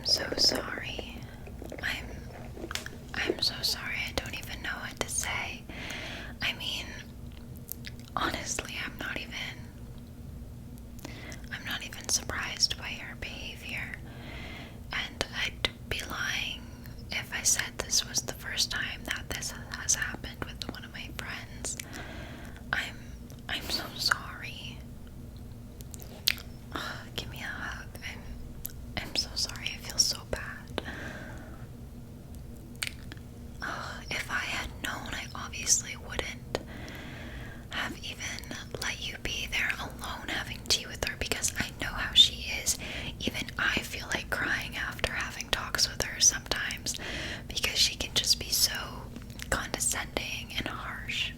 so sorry. I'm so sorry. I don't even know what to say. I mean, honestly, I'm not even surprised by your behavior. And I'd be lying if I said this was the first time that this has happened with one of my friends. I'm so sorry. Give me a hug. I'm so sorry. I feel so bad. If I had known, I obviously wouldn't have even let you be there alone having tea with her, because I know how she is. Even I feel like crying after having talks with her sometimes, because she can just be so condescending and harsh.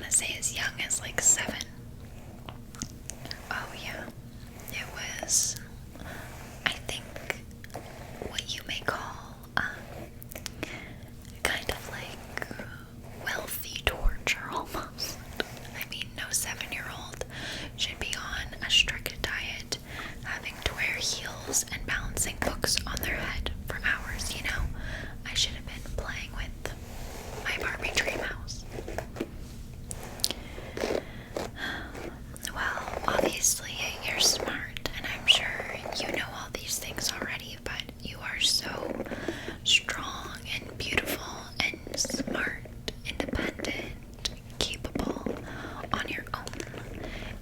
want to say as young as like 7. Oh yeah, it was, I think, what you may call kind of like wealthy torture almost. I mean, no 7-year-old should be on a strict diet, having to wear heels and balancing books on their head for hours, you know? I should have been playing with my Barbie dream house. Well, obviously you're smart, and I'm sure you know all these things already, but you are so strong and beautiful and smart, independent, capable on your own,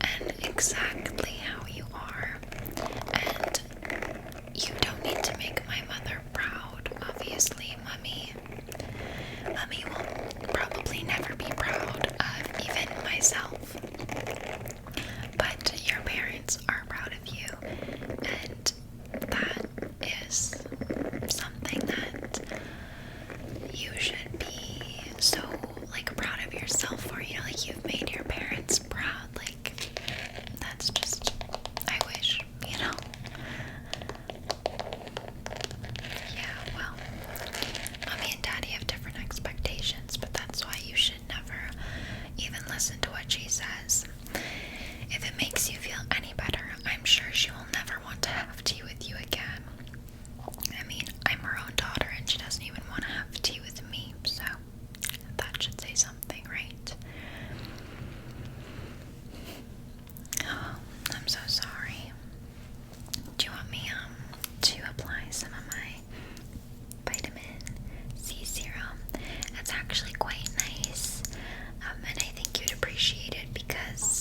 and exactly how you are. And you don't need to make my mother proud, obviously. Mummy will probably never be proud of even myself. But your parents are proud of you, and that is something that you should be so, like, proud of yourself for. You know, like, you've made your parents proud. Like, that's just, I wish, you know? Yeah, well, Mommy and Daddy have different expectations, but that's why you should never even listen to what she says. If it makes you feel any better, I'm sure she will never want to have tea with you again. I mean, I'm her own daughter, and she doesn't even want to have tea with me, so that should say something, right? Oh, I'm so sorry. Do you want me to apply some of my vitamin C serum? It's actually quite nice, and I think you'd appreciate it because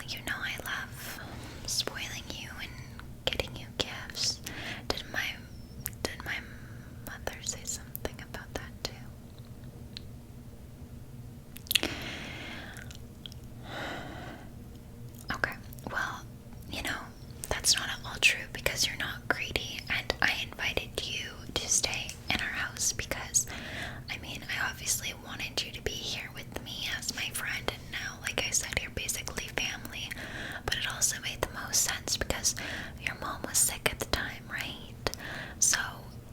you know I love spoiling you and getting you gifts. Did my mother say something about that too? Okay, well, you know, that's not at all true because you're not greedy, and I invited you to stay in our house because, I mean, I obviously wanted you to be here with me as my friend, and now, like I said, you're basically family, but it also made the most sense because your mom was sick at the time, right? So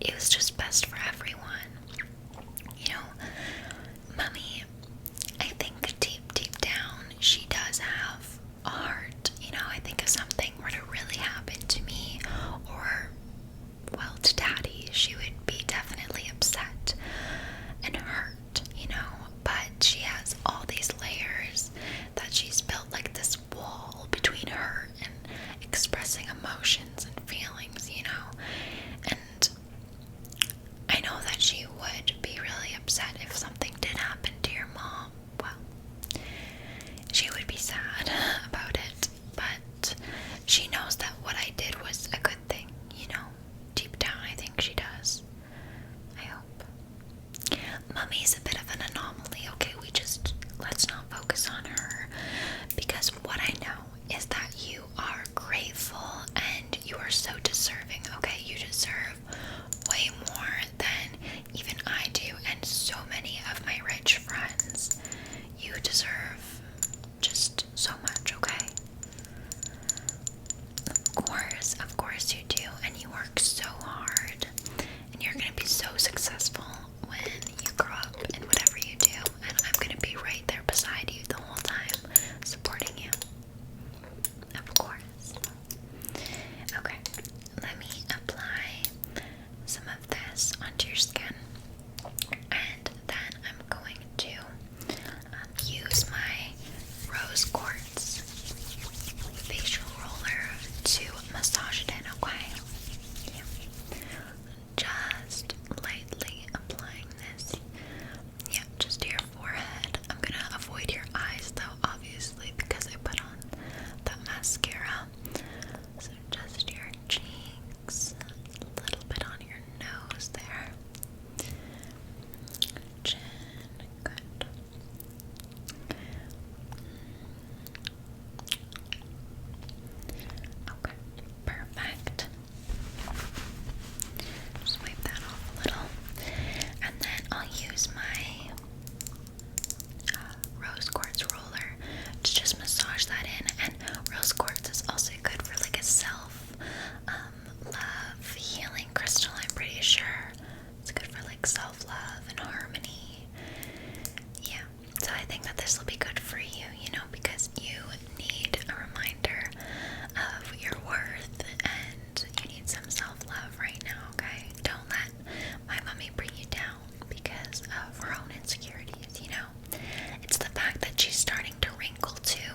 it was just best for everyone. You know, Mommy, I think deep down, she does have a heart. You know, I think if something were to really happen to me, or, well, to Daddy, she would be definitely upset and hurt, you know, but she has all these layers that she's built, like this wall between her and expressing emotions and feelings, you know, and I know that she would be really upset if something did happen to your mom. Well, she would be sad about it, but she knows that what I did was a good thing, you know. Deep down, I think she does. I hope. Mummy's a bit of an anomaly, okay? Let's not focus on her, because what I know is that you are grateful and you are so deserving, okay? You deserve way more than even I do and so many of my rich friends. You deserve just so much, okay? Of course you do, and you work so hard, and you're gonna be so successful when you grow up in whatever you do, and I'm gonna be right there beside you the whole time, supporting you. Of course. Okay, let me apply some of this onto your skin, and then I'm going to use my rose quartz facial roller to massage it in, okay? Yeah. Just lightly applying this. Yeah, just to your forehead. I'm gonna avoid your eyes though, obviously, because I put on that mascara. So just your cheeks, a little bit on your nose there. Chin, good. Okay, perfect. Just wipe that off a little. And then I'll use my rose quartz roller to just massage that in. And rose quartz is also good for like a love healing crystal, I'm pretty sure. It's good for like self-love and harmony. Yeah, so I think that this will be good for you, you know, because you need a reminder of your worth and you need some self-love right now, okay? Don't let my mommy bring you down because of her own insecurities, you know? It's the fact that she's starting to wrinkle too.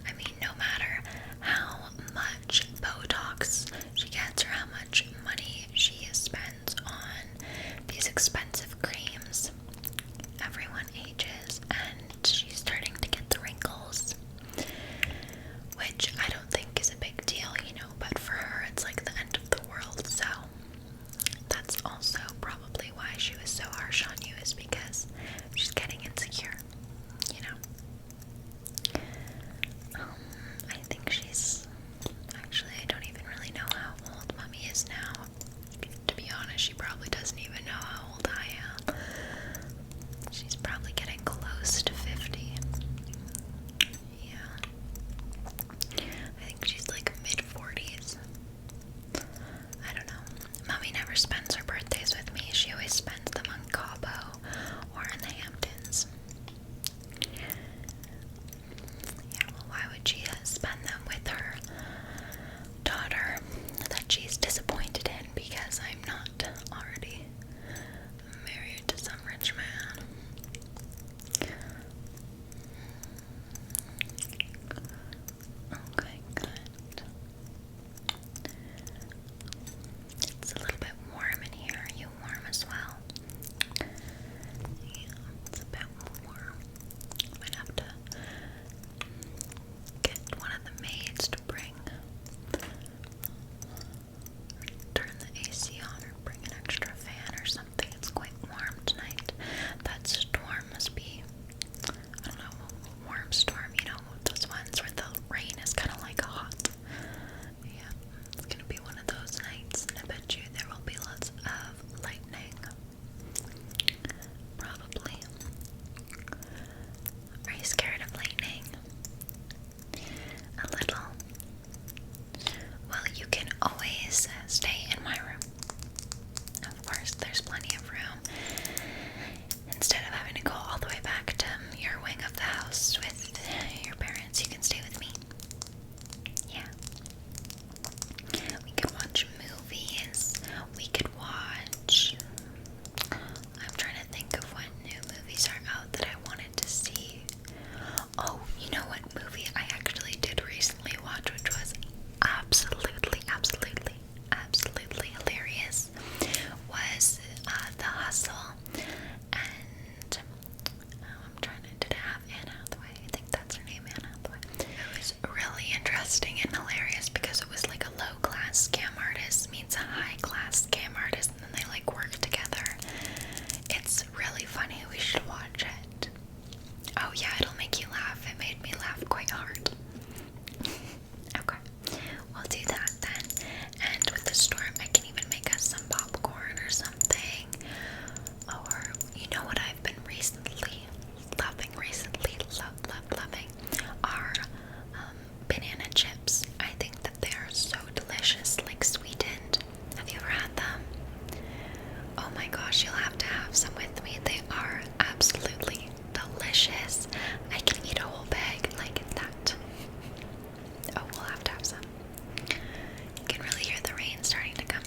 I mean, no matter how much Botox she gets or how much money she spends on these expensive creams, everyone ages and she's starting to house with your parents, you can stay with me. Yeah. We could watch movies. We could watch... I'm trying to think of what new movies are out that I wanted to see. Oh, you know what movie I actually did recently watch, which was absolutely hilarious, was The Hustle. And I'm trying to, did it have Anne Hathaway? I think that's her name, Anne Hathaway. It was really interesting and hilarious because it was like a low-class scam artist meets a high-class scam artist, and then they like work together. It's really funny. We should watch it. Oh yeah, it'll make you laugh. It made me laugh quite hard. Okay, we'll do that then. And with the storm, I can even make us some popcorn or something. Or, you know what I've been recently loving, loving, are banana chips. I think that they are so delicious, like sweetened. Have you ever had them? Oh my gosh, you'll have to have some with me. They are absolutely delicious. I can eat a whole bag like that. Oh, we'll have to have some. You can really hear the rain starting to come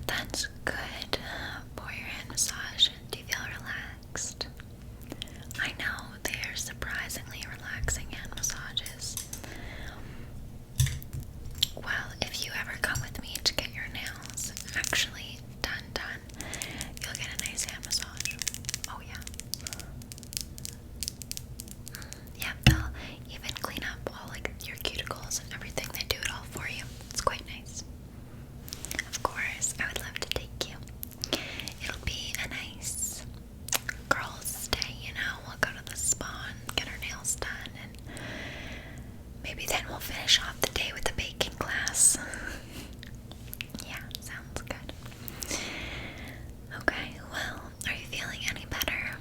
That's good for your hand massage. Do you feel relaxed? I know they are surprisingly relaxing hand massages. Well, if you ever come with me to get your nails actually done, you'll get a nice hand massage. Oh yeah. Yeah, they'll even clean up all like your cuticles and everything. They do it all for you. It's quite nice. Of course, I would love to take you. It'll be a nice girls' day, you know. We'll go to the spa and get our nails done, and maybe then we'll finish off the day with a baking class. Yeah, sounds good. Okay, well, are you feeling any better?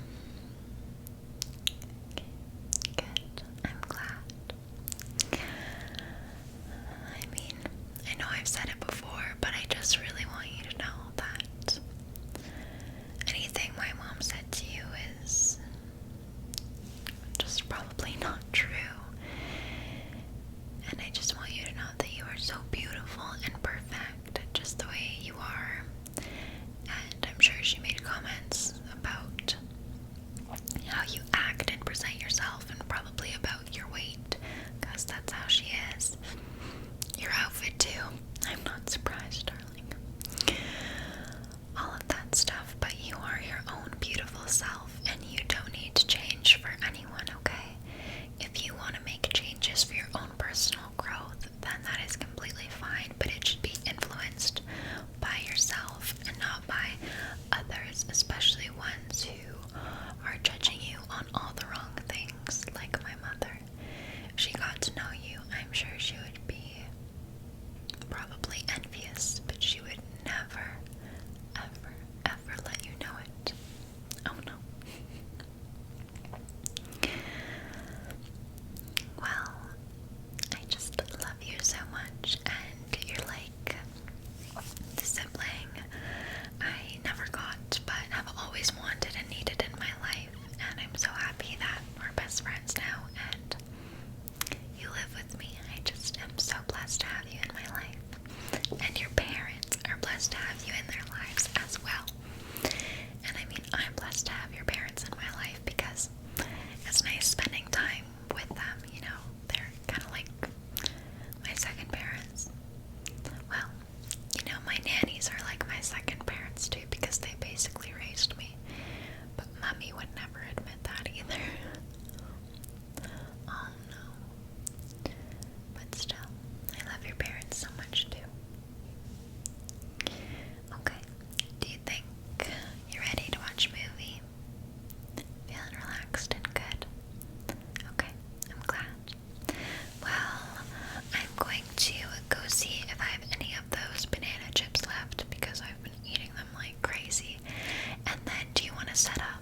Good, I'm glad. I mean, I know I've said it before, but I just really want you to know that anything my mom said to you is just probably not true. And I just want you to know that you are so beautiful and perfect, just the way you are. And I'm sure she made comments about how you act and present yourself, and probably about your weight, because that's how she is. Your outfit too. I'm not surprised, darling. All of that stuff, but you are your own beautiful self, and you don't need to change for anyone, okay? If you want to make changes for your own personal growth, then that is completely fine, but it should be influenced by yourself and not by others, especially ones who are judging you on all the wrong things, like my mother. If she got to know you, I'm sure she would be probably envious, but she would never, ever let you know it. Oh no. Well, I just love you so much, and you're like the sibling I never got, but have always wanted and needed in my life, and I'm so happy that we're best friends now, and you live with me. I just am so blessed to have you in my life, and your parents are blessed to have you in their lives as well. And I mean, I'm blessed to have your parents in my life, because it's nice spending time with them, you know. They're kind of like my second parents. Well, you know, my nannies are like my second parents too, because they basically raised me. But mommy would never admit that either. Oh no. But still, I love your parents so much too. Okay, do you think you're ready to watch a movie? Feeling relaxed and good? Okay, I'm glad. Well, I'm going to go see if I have any of those banana chips left, because I've been eating them like crazy. And then, do you want to set up